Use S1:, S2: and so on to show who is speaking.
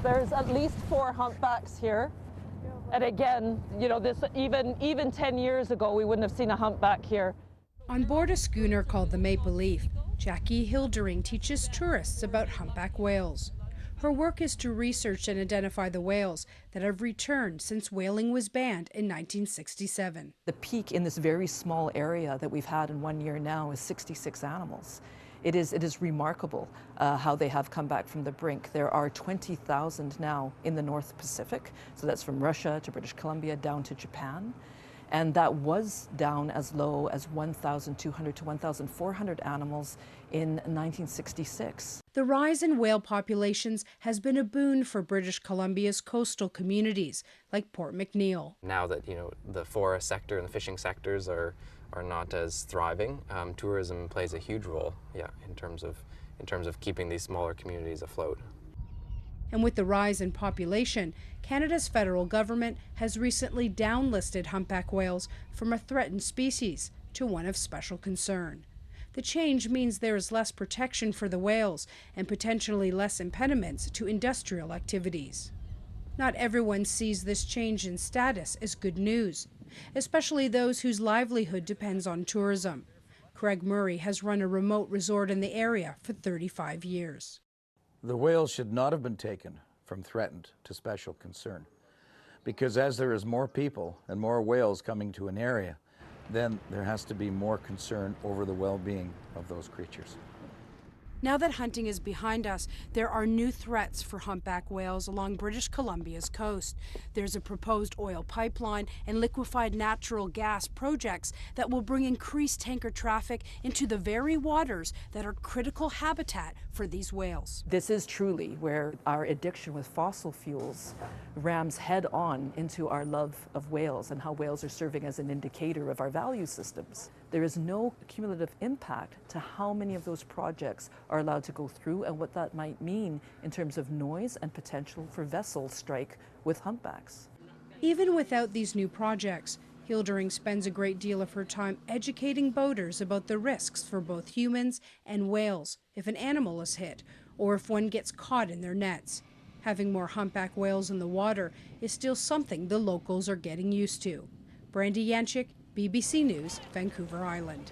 S1: There's at least 4 humpbacks here. And again, you know, this even 10 years ago, we wouldn't have seen a humpback here.
S2: On board a schooner called the Maple Leaf, Jackie Hildering teaches tourists about humpback whales. Her work is to research and identify the whales that have returned since whaling was banned in 1967.
S3: The peak in this very small area that we've had in 1 year now is 66 animals. It is remarkable how they have come back from the brink. There are 20,000 now in the North Pacific, so that's from Russia to British Columbia down to Japan. And that was down as low as 1,200 to 1,400 animals in 1966.
S2: The rise in whale populations has been a boon for British Columbia's coastal communities, like Port McNeill.
S4: Now that, you know, the forest sector and the fishing sectors are not as thriving, tourism plays a huge role, in terms of keeping these smaller communities afloat.
S2: And with the rise in population, Canada's federal government has recently downlisted humpback whales from a threatened species to one of special concern. The change means there is less protection for the whales and potentially less impediments to industrial activities. Not everyone sees this change in status as good news, especially those whose livelihood depends on tourism. Craig Murray has run a remote resort in the area for 35 years.
S5: The whales should not have been taken from threatened to special concern, because as there is more people and more whales coming to an area, then there has to be more concern over the well-being of those creatures.
S2: Now that hunting is behind us, there are new threats for humpback whales along British Columbia's coast. There's a proposed oil pipeline and liquefied natural gas projects that will bring increased tanker traffic into the very waters that are critical habitat for these whales.
S3: This is truly where our addiction with fossil fuels rams head on into our love of whales and how whales are serving as an indicator of our value systems. There is no cumulative impact to how many of those projects are allowed to go through and what that might mean in terms of noise and potential for vessel strike with humpbacks.
S2: Even without these new projects, Hildering spends a great deal of her time educating boaters about the risks for both humans and whales if an animal is hit or if one gets caught in their nets. Having more humpback whales in the water is still something the locals are getting used to. Brandy Yanchik, BBC News, Vancouver Island.